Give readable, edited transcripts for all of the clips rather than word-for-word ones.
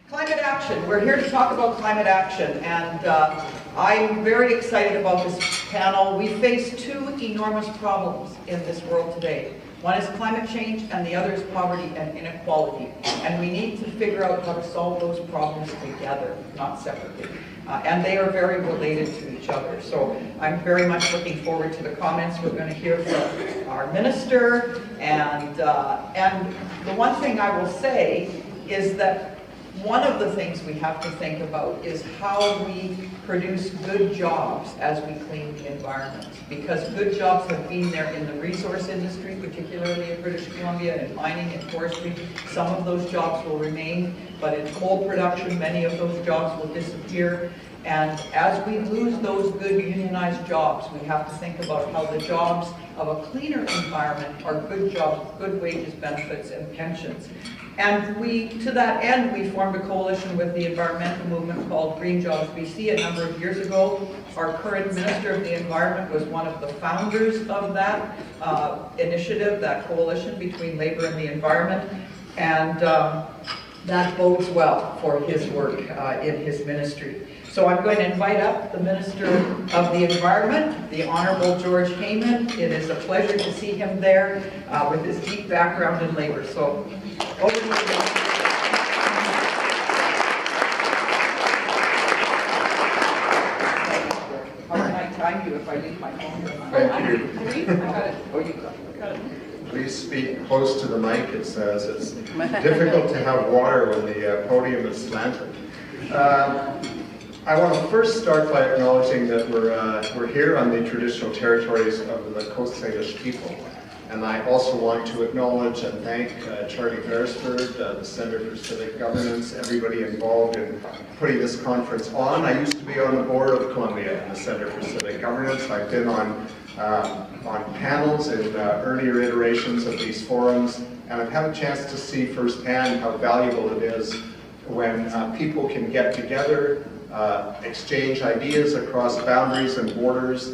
Climate action. We're here to talk about climate action, and I'm very excited about this panel. We face two enormous problems in this world today. One is climate change, and the other is poverty and inequality. And we need to figure out how to solve those problems together, not separately. And they are very related to each other. So I'm very much looking forward to the comments we're going to hear from our minister. And the one thing I will say is that one of the things we have to think about is how we produce good jobs as we clean the environment. Because good jobs have been there in the resource industry, particularly in British Columbia, in mining and forestry. Some of those jobs will remain, but in coal production, many of those jobs will disappear. And as we lose those good unionized jobs, we have to think about how the jobs of a cleaner environment are good jobs, good wages, benefits, and pensions. And to that end, we formed a coalition with the environmental movement called Green Jobs BC a number of years ago. Our current Minister of the Environment was one of the founders of that initiative, that coalition between Labour and the environment. And that bodes well for his work in his ministry. So I'm going to invite up the Minister of the Environment, the Honourable George Heyman. It is a pleasure to see him there with his deep background in labour. So over to you. How can I time you if I leave my phone here? Thank you. I got it. Oh, you got it. Please speak close to the mic. It's difficult to have water when the podium is slanted. I want to first start by acknowledging that we're here on the traditional territories of the Coast Salish people. And I also want to acknowledge and thank Charlie Beresford, the Centre for Civic Governance, everybody involved in putting this conference on. I used to be on the board of Columbia in the Centre for Civic Governance. I've been on panels in earlier iterations of these forums, and I've had a chance to see firsthand how valuable it is when people can get together, exchange ideas across boundaries and borders,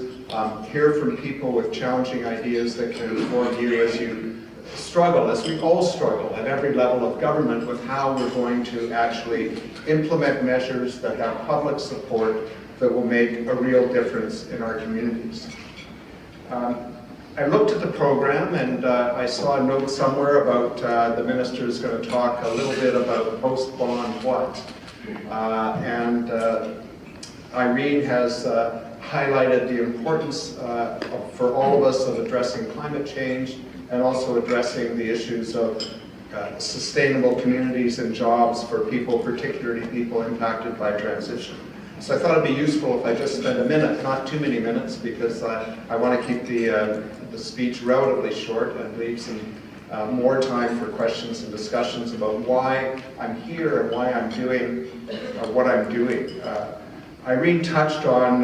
hear from people with challenging ideas that can inform you as you struggle, as we all struggle at every level of government with how we're going to actually implement measures that have public support that will make a real difference in our communities. I looked at the program and I saw a note somewhere about the minister is going to talk a little bit about post-bond what. And Irene has highlighted the importance for all of us of addressing climate change and also addressing the issues of sustainable communities and jobs for people, particularly people impacted by transition. So I thought it'd be useful if I just spend a minute, not too many minutes, because I want to keep the speech relatively short and leave some more time for questions and discussions about why I'm here and why I'm doing what I'm doing. Irene touched on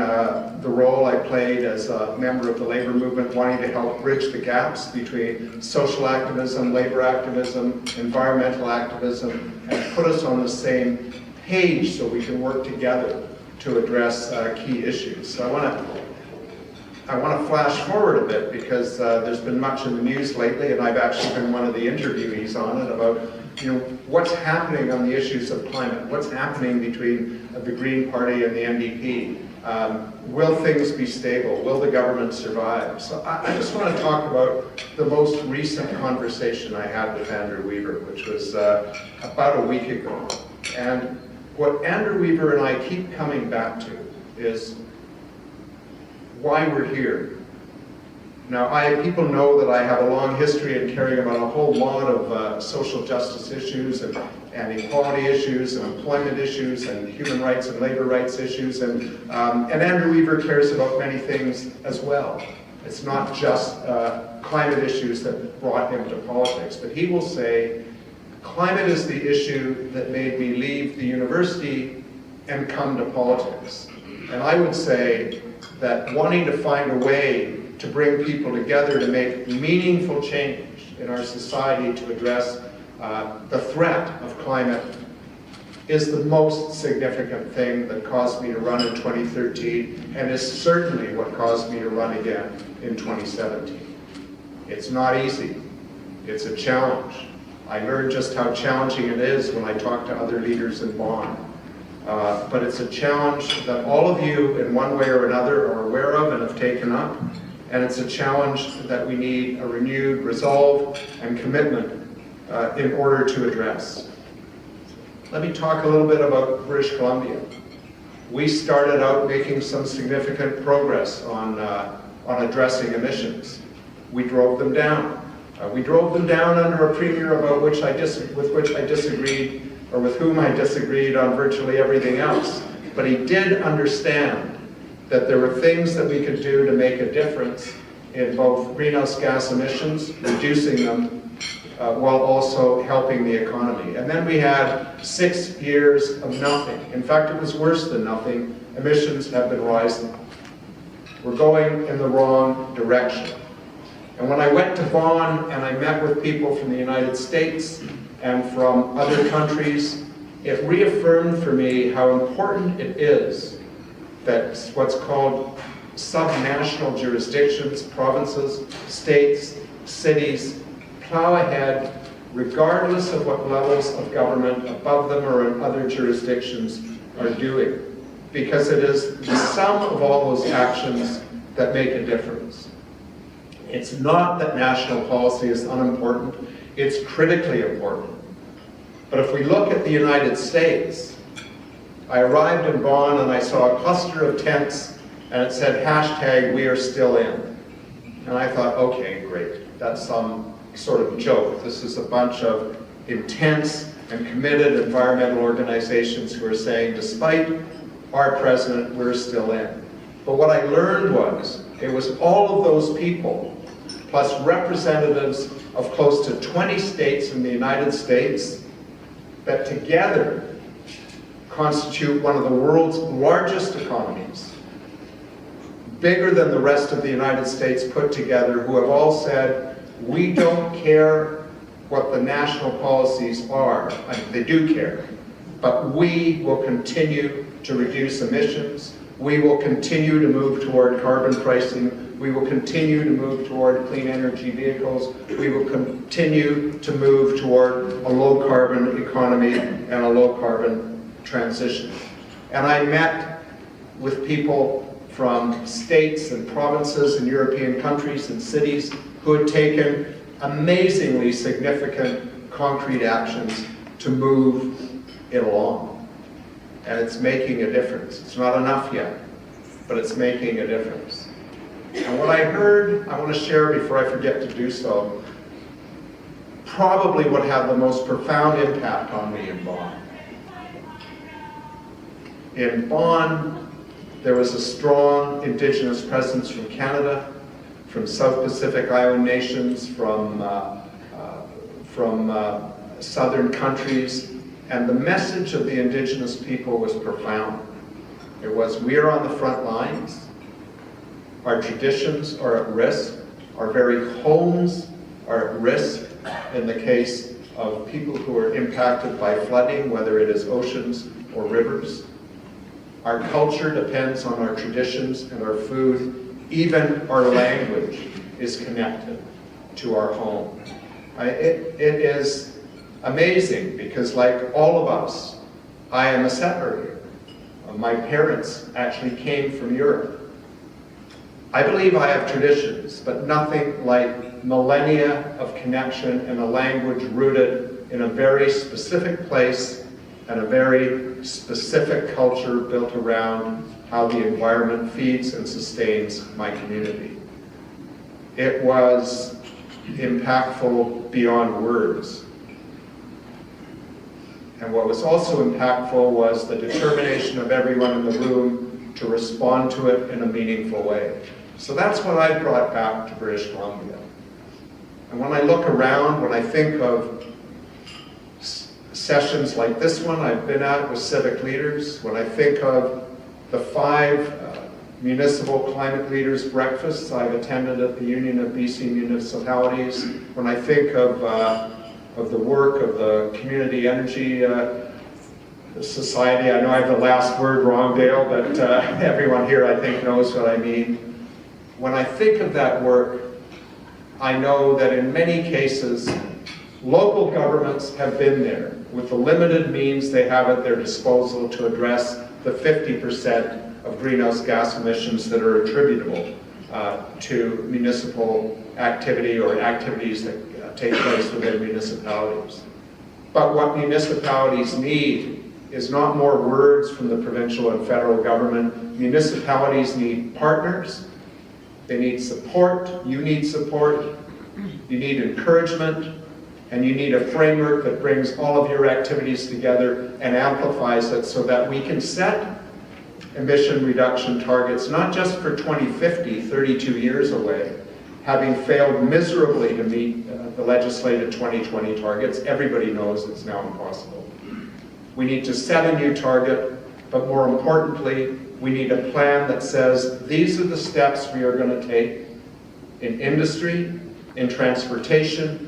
the role I played as a member of the labor movement, wanting to help bridge the gaps between social activism, labor activism, environmental activism, and put us on the same page so we can work together to address key issues. So I want to flash forward a bit because there's been much in the news lately, and I've actually been one of the interviewees on it about what's happening on the issues of climate, what's happening between the Green Party and the NDP. Will things be stable? Will the government survive? So I just want to talk about the most recent conversation I had with Andrew Weaver, which was about a week ago. And what Andrew Weaver and I keep coming back to is why we're here. Now, people know that I have a long history in caring about a whole lot of social justice issues and equality issues and employment issues and human rights and labor rights issues, and Andrew Weaver cares about many things as well. It's not just climate issues that brought him to politics, but he will say, climate is the issue that made me leave the university and come to politics. And I would say that wanting to find a way to bring people together to make meaningful change in our society to address the threat of climate is the most significant thing that caused me to run in 2013 and is certainly what caused me to run again in 2017. It's not easy. It's a challenge. I learned just how challenging it is when I talk to other leaders in Vaughan. But it's a challenge that all of you in one way or another are aware of and have taken up. And it's a challenge that we need a renewed resolve and commitment in order to address. Let me talk a little bit about British Columbia. We started out making some significant progress on addressing emissions. We drove them down. We drove them down under a premier with which I disagreed, or with whom I disagreed on virtually everything else. But he did understand that there were things that we could do to make a difference in both greenhouse gas emissions, reducing them, while also helping the economy. And then we had 6 years of nothing. In fact, it was worse than nothing. Emissions have been rising. We're going in the wrong direction. And when I went to Vaughan and I met with people from the United States and from other countries, it reaffirmed for me how important it is that what's called subnational jurisdictions, provinces, states, cities, plow ahead regardless of what levels of government above them or in other jurisdictions are doing. Because it is the sum of all those actions that make a difference. It's not that national policy is unimportant, it's critically important. But if we look at the United States, I arrived in Vaughan and I saw a cluster of tents and it said #WeAreStillIn. And I thought, okay, great, that's some sort of joke. This is a bunch of intense and committed environmental organizations who are saying, despite our president, we're still in. But what I learned was, it was all of those people, plus representatives of close to 20 states in the United States, that together constitute one of the world's largest economies, bigger than the rest of the United States put together, who have all said, we don't care what the national policies are. I mean, they do care, but we will continue to reduce emissions. We will continue to move toward carbon pricing. We will continue to move toward clean energy vehicles. We will continue to move toward a low carbon economy and a low carbon transition. And I met with people from states and provinces and European countries and cities who had taken amazingly significant concrete actions to move it along. And it's making a difference. It's not enough yet, but it's making a difference. And what I heard, I want to share before I forget to do so, probably what had the most profound impact on me in Vaughan. In Vaughan, there was a strong Indigenous presence from Canada, from South Pacific Island nations, from southern countries, and the message of the Indigenous people was profound. It was, we are on the front lines, our traditions are at risk, our very homes are at risk in the case of people who are impacted by flooding, whether it is oceans or rivers. Our culture depends on our traditions and our food. Even our language is connected to our home. It is amazing because, like all of us, I am a settler here. My parents actually came from Europe. I believe I have traditions, but nothing like millennia of connection and a language rooted in a very specific place and a very specific culture built around how the environment feeds and sustains my community. It was impactful beyond words. And what was also impactful was the determination of everyone in the room to respond to it in a meaningful way. So that's what I brought back to British Columbia. And when I look around, when I think of sessions like this one I've been at with civic leaders, when I think of the 5 municipal climate leaders breakfasts I've attended at the Union of BC Municipalities, when I think of the work of the Community Energy Society, I know I have the last word wrong, Dale, but everyone here I think knows what I mean. When I think of that work, I know that in many cases Local governments have been there with the limited means they have at their disposal to address the 50% of greenhouse gas emissions that are attributable to municipal activity or activities that take place within municipalities. But what municipalities need is not more words from the provincial and federal government. Municipalities need partners. They need support. You need support. You need encouragement. And you need a framework that brings all of your activities together and amplifies it so that we can set emission reduction targets, not just for 2050, 32 years away, having failed miserably to meet the legislated 2020 targets. Everybody knows it's now impossible. We need to set a new target, but more importantly, we need a plan that says these are the steps we are going to take in industry, in transportation,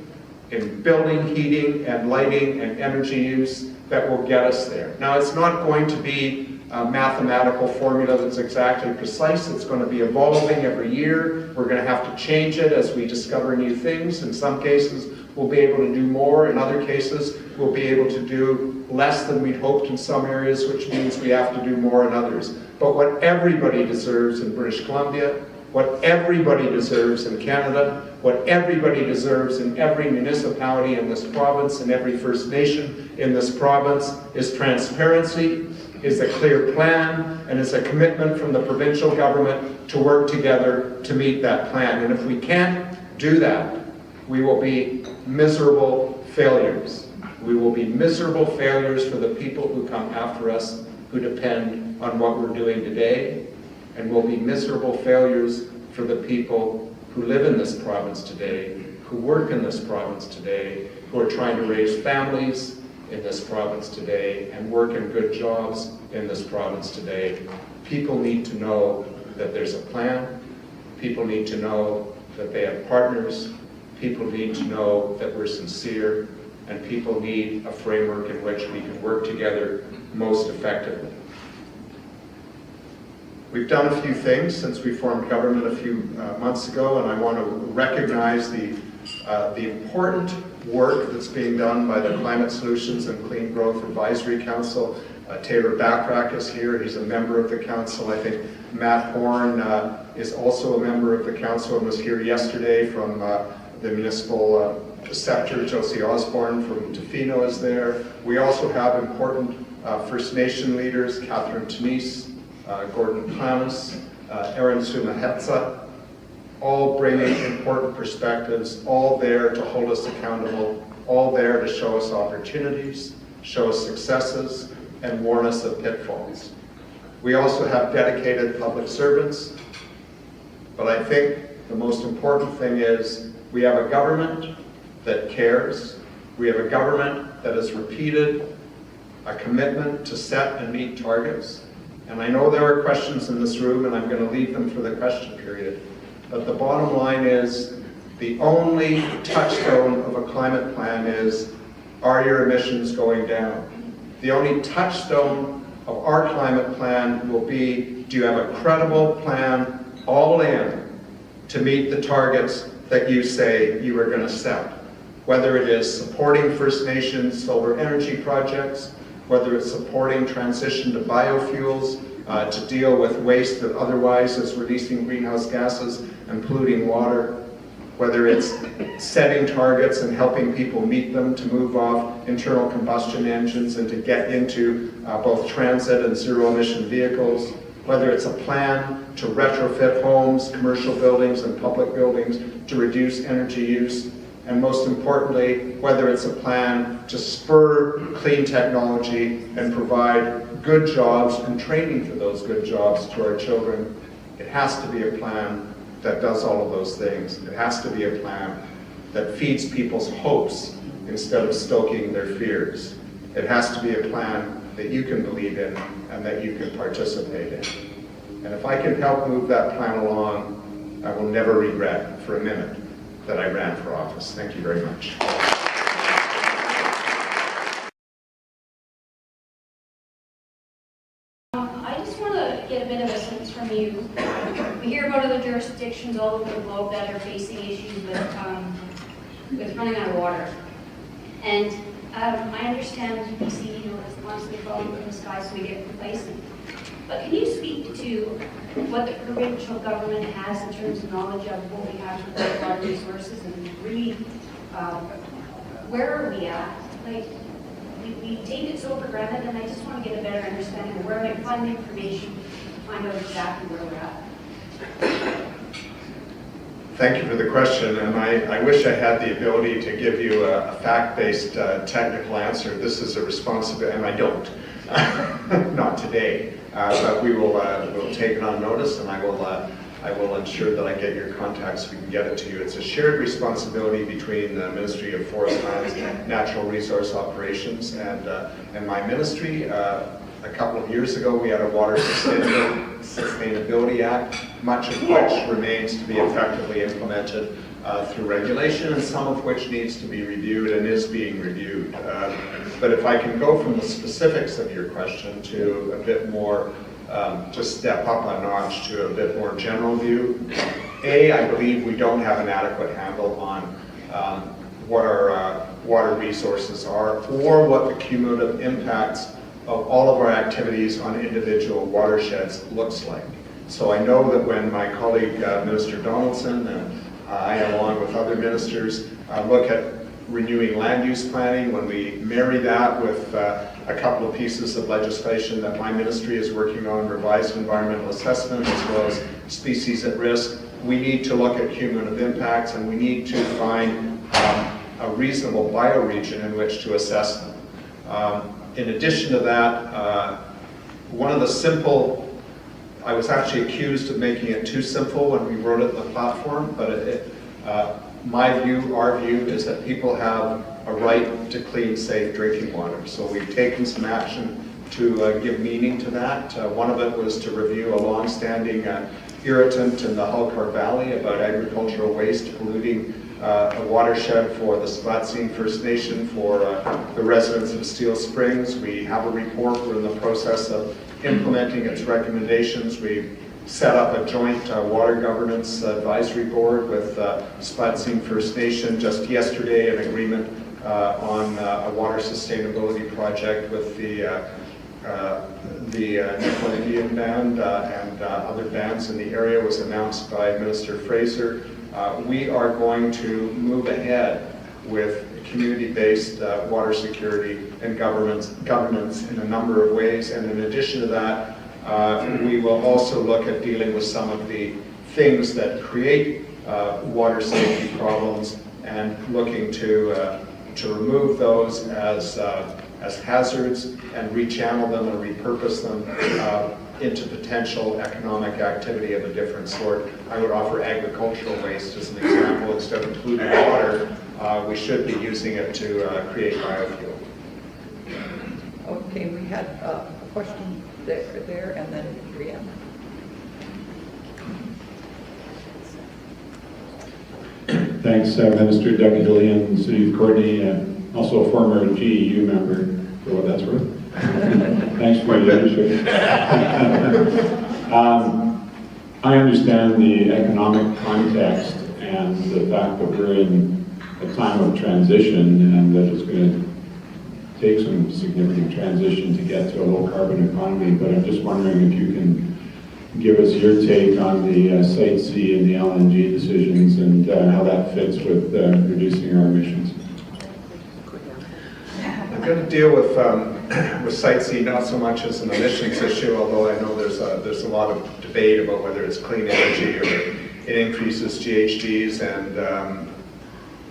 in building, heating, and lighting, and energy use that will get us there. Now, it's not going to be a mathematical formula that's exactly precise. It's going to be evolving every year. We're going to have to change it as we discover new things. In some cases, we'll be able to do more. In other cases, we'll be able to do less than we'd hoped in some areas, which means we have to do more in others. But what everybody deserves in British Columbia, what everybody deserves in Canada, what everybody deserves in every municipality in this province and every First Nation in this province is transparency, is a clear plan, and is a commitment from the provincial government to work together to meet that plan. And if we can't do that, we will be miserable failures. We will be miserable failures for the people who come after us, who depend on what we're doing today, and we'll be miserable failures for the people who live in this province today, who work in this province today, who are trying to raise families in this province today and work in good jobs in this province today. People need to know that there's a plan. People need to know that they have partners. People need to know that we're sincere, and people need a framework in which we can work together most effectively. We've done a few things since we formed government a few months ago, and I want to recognize the important work that's being done by the Climate Solutions and Clean Growth Advisory Council. Taylor Backrack is here. He's a member of the council. I think Matt Horn is also a member of the council and was here yesterday from the municipal sector. Josie Osborne from Tofino is there. We also have important First Nation leaders, Catherine Tenise, Gordon Planis, Aaron Sumahetsa, all bringing important perspectives, all there to hold us accountable, all there to show us opportunities, show us successes, and warn us of pitfalls. We also have dedicated public servants, but I think the most important thing is we have a government that cares. We have a government that has repeated a commitment to set and meet targets. And I know there are questions in this room, and I'm going to leave them for the question period. But the bottom line is, the only touchstone of a climate plan is, are your emissions going down? The only touchstone of our climate plan will be, do you have a credible plan, all in, to meet the targets that you say you are going to set? Whether it is supporting First Nations solar energy projects, whether it's supporting transition to biofuels, to deal with waste that otherwise is releasing greenhouse gases and polluting water, whether it's setting targets and helping people meet them to move off internal combustion engines and to get into both transit and zero-emission vehicles, whether it's a plan to retrofit homes, commercial buildings, and public buildings to reduce energy use, and most importantly, whether it's a plan to spur clean technology and provide good jobs and training for those good jobs to our children. It has to be a plan that does all of those things. It has to be a plan that feeds people's hopes instead of stoking their fears. It has to be a plan that you can believe in and that you can participate in. And if I can help move that plan along, I will never regret for a minute that I ran for office. Thank you very much. I just want to get a bit of a sense from you. We hear about other jurisdictions all over the globe that are facing issues with running out of water. And I understand BC, is constantly falling from the sky, so we get complacent. But can you speak to what the provincial government has in terms of knowledge of what we have for water resources, and really, where are we at? Like, we take it so for granted, and I just want to get a better understanding of where I can find the information to find out exactly where we're at. Thank you for the question, and I wish I had the ability to give you a fact-based technical answer. This is a responsibility, and I don't. Not today, but we'll take it on notice, and I will ensure that I get your contacts so we can get it to you. It's a shared responsibility between the Ministry of Forest Lands, Natural Resource Operations, and my ministry. A couple of years ago, we had a Water Sustainability Act, much of which remains to be effectively implemented through regulation, and some of which needs to be reviewed and is being reviewed. But if I can go from the specifics of your question to a bit more, just step up a notch to a bit more general view. I believe we don't have an adequate handle on what our water resources are, or what the cumulative impacts of all of our activities on individual watersheds looks like. So I know that when my colleague Minister Donaldson and I, along with other ministers, look at renewing land use planning, when we marry that with a couple of pieces of legislation that my ministry is working on, revised environmental assessment as well as species at risk, we need to look at cumulative impacts, and we need to find a reasonable bioregion in which to assess them. In addition to that, one of the simple, I was actually accused of making it too simple when we wrote it in the platform, but my view, our view, is that people have a right to clean, safe drinking water. So we've taken some action to give meaning to that. One of it was to review a long-standing irritant in the Halkar Valley about agricultural waste polluting a watershed for the Splatsin First Nation, for the residents of Steel Springs. We have a report. We're in the process of implementing its recommendations. We set up a joint water governance advisory board with Splatsin First Nation. Just yesterday, an agreement on a water sustainability project with the Nickel Indian Band and other bands in the area was announced by Minister Fraser. We are going to move ahead with community-based water security and governance in a number of ways, and in addition to that, we will also look at dealing with some of the things that create water safety problems and looking to remove those as hazards and rechannel them and repurpose them into potential economic activity of a different sort. I would offer agricultural waste as an example. Instead of polluting water, we should be using it to create biofuel. Okay, we had a question there, and then Brianna. Thanks, Minister Doug Hillian, City of Courtenay, also a former GEU member, for what that's worth. Thanks for your leadership. I understand the economic context and the fact that we're in a time of transition and that it's going to take some significant transition to get to a low carbon economy, but I'm just wondering if you can give us your take on the Site C and the LNG decisions and how that fits with reducing our emissions. I'm going to deal with Site C not so much as an emissions issue, although I know there's a lot of debate about whether it's clean energy or it increases GHGs,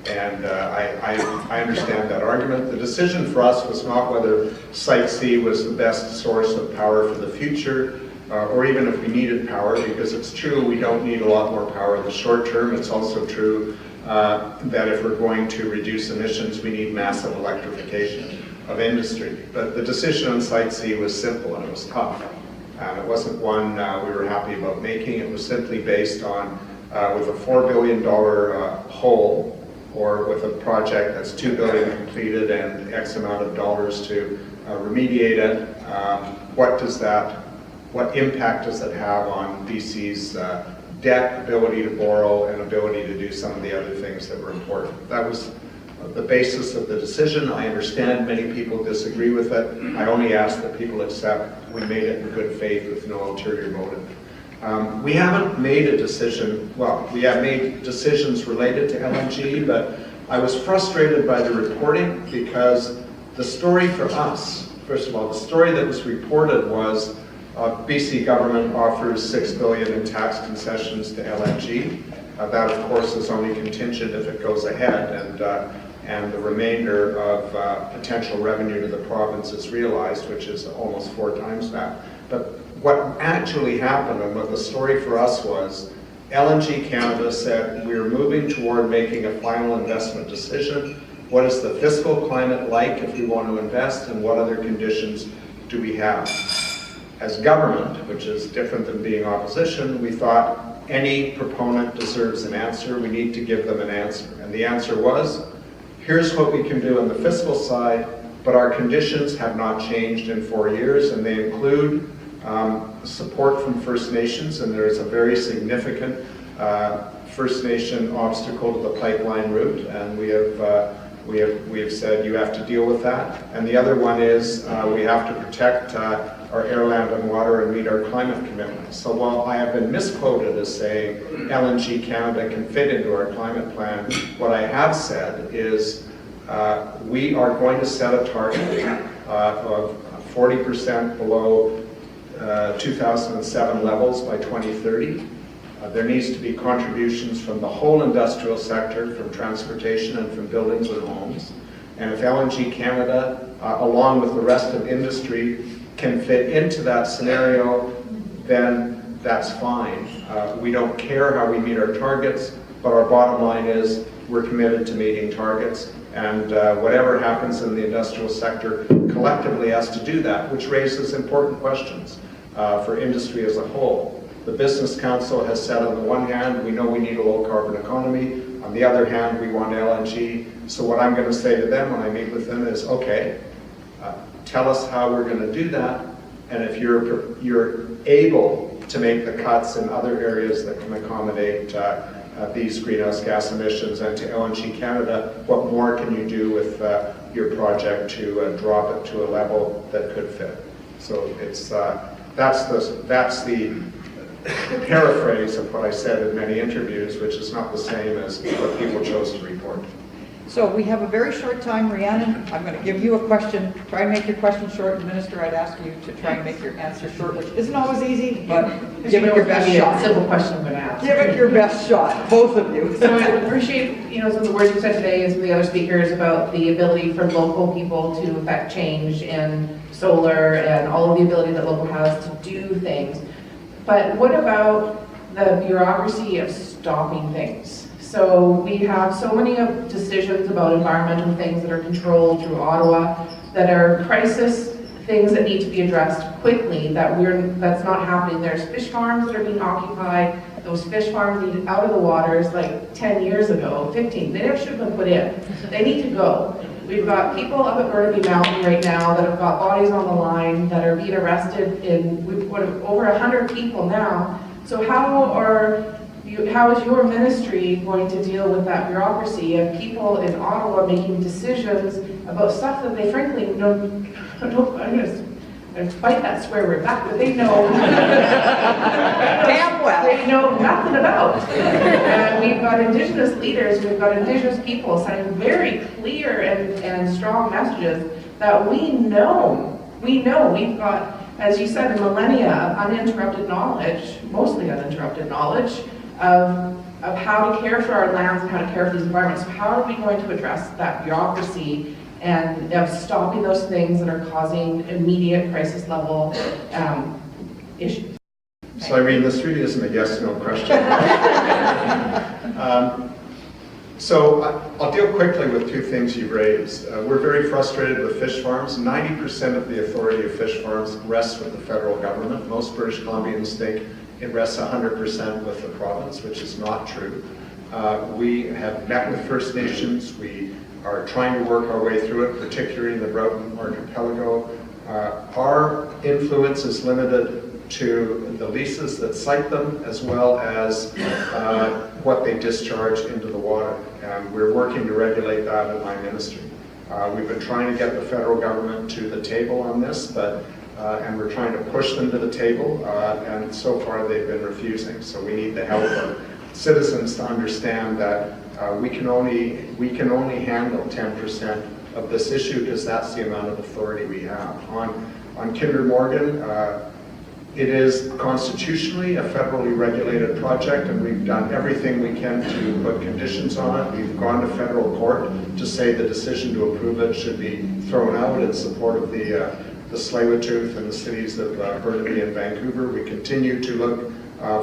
and I understand that argument. The decision for us was not whether Site C was the best source of power for the future, or even if we needed power, because it's true we don't need a lot more power in the short term. It's also true that if we're going to reduce emissions, we need massive electrification of industry. But the decision on Site C was simple and it was tough. It wasn't one we were happy about making. It was simply based on, with a $4 billion hole, or with a project that's $2 billion completed and X amount of dollars to remediate it, what impact does it have on BC's debt, ability to borrow, and ability to do some of the other things that were important? That was the basis of the decision. I understand many people disagree with it. I only ask that people accept we made it in good faith with no ulterior motive. We haven't made a decision, well, we have made decisions related to LNG, but I was frustrated by the reporting because the story for us, first of all, the story that was reported was BC government offers $6 billion in tax concessions to LNG. That, of course, is only contingent if it goes ahead, and the remainder of potential revenue to the province is realized, which is almost 4 times that. But what actually happened and what the story for us was, LNG Canada said, we're moving toward making a final investment decision. What is the fiscal climate like if we want to invest, and what other conditions do we have? As government, which is different than being opposition, we thought any proponent deserves an answer. We need to give them an answer. And the answer was, here's what we can do on the fiscal side, but our conditions have not changed in 4 years, and they include support from First Nations, and there is a very significant First Nation obstacle to the pipeline route, and we have said you have to deal with that. And the other one is we have to protect our air, land, and water and meet our climate commitments. So while I have been misquoted as saying LNG Canada can fit into our climate plan, what I have said is we are going to set a target of 40% below 2007 levels by 2030. There needs to be contributions from the whole industrial sector, from transportation and from buildings and homes. And if LNG Canada, along with the rest of industry, can fit into that scenario, then that's fine. We don't care how we meet our targets, but our bottom line is we're committed to meeting targets, and whatever happens in the industrial sector collectively has to do that, which raises important questions for industry as a whole. The Business Council has said on the one hand, we know we need a low carbon economy. On the other hand, we want LNG. So what I'm going to say to them when I meet with them is, okay, tell us how we're going to do that. And if you're able to make the cuts in other areas that can accommodate these greenhouse gas emissions and to LNG Canada, what more can you do with your project to drop it to a level that could fit? So it's that's the paraphrase of what I said in many interviews, which is not the same as what people chose to report. So we have a very short time. Rhiannon, I'm going to give you a question. Try and make your question short. And Minister, I'd ask you to try and make your answer short, which isn't always easy, but give it your best shot. Simple question I'm going to ask. Give it your best shot, both of you. So I appreciate, some of the words you said today and some of the other speakers about the ability for local people to affect change in solar and all of the ability that local has to do things. But what about the bureaucracy of stopping things? So we have so many decisions about environmental things that are controlled through Ottawa that are crisis things that need to be addressed quickly that's not happening. There's fish farms that are being occupied. Those fish farms needed out of the waters like 10 years ago, 15. They never should have been put in. They need to go. We've got people up at Burnaby Mountain right now that have got bodies on the line that are being arrested we've got over 100 people now. So how is your ministry going to deal with that bureaucracy of people in Ottawa making decisions about stuff that they frankly don't I'm going to fight that swear word back, but they know Damn well. They know nothing about. And we've got Indigenous leaders, we've got Indigenous people sending very clear and strong messages that we know we've got, as you said, a millennia of uninterrupted knowledge, mostly uninterrupted knowledge, of how to care for our lands and how to care for these environments. So how are we going to address that bureaucracy and of stopping those things that are causing immediate crisis level issues? So Irene, this really isn't a yes/no question. So I'll deal quickly with two things you raised. We're very frustrated with fish farms. 90% of the authority of fish farms rests with the federal government. Most British Columbians think it rests 100% with the province, which is not true. We have met with First Nations. We are trying to work our way through it, particularly in the Broughton Archipelago. Our influence is limited to the leases that cite them, as well as what they discharge into the water. And we're working to regulate that in my ministry. We've been trying to get the federal government to the table on this, and we're trying to push them to the table, and so far they've been refusing. So we need the help of citizens to understand that we can only handle 10% of this issue, because that's the amount of authority we have. On Kinder Morgan, it is constitutionally a federally regulated project, and we've done everything we can to put conditions on it. We've gone to federal court to say the decision to approve it should be thrown out in support of the Tsleil-Waututh and the cities of Burnaby and Vancouver. We continue to look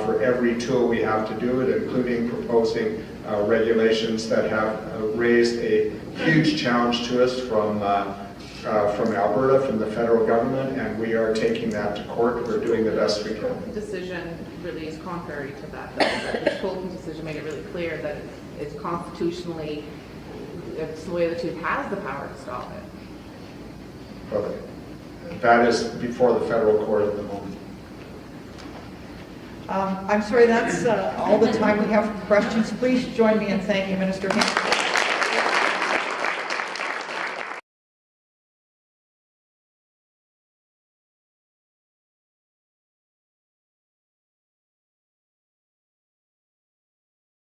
for every tool we have to do it, including proposing regulations that have raised a huge challenge to us from Alberta, from the federal government, and we are taking that to court. We're doing the best we can. The decision really is contrary to that, though. That the Fulton decision made it really clear that it's constitutionally, Tsleil-Waututh has the power to stop it. Well, that is before the federal court at the moment. I'm sorry, that's all the time we have for questions. Please join me in thanking Minister Heyman.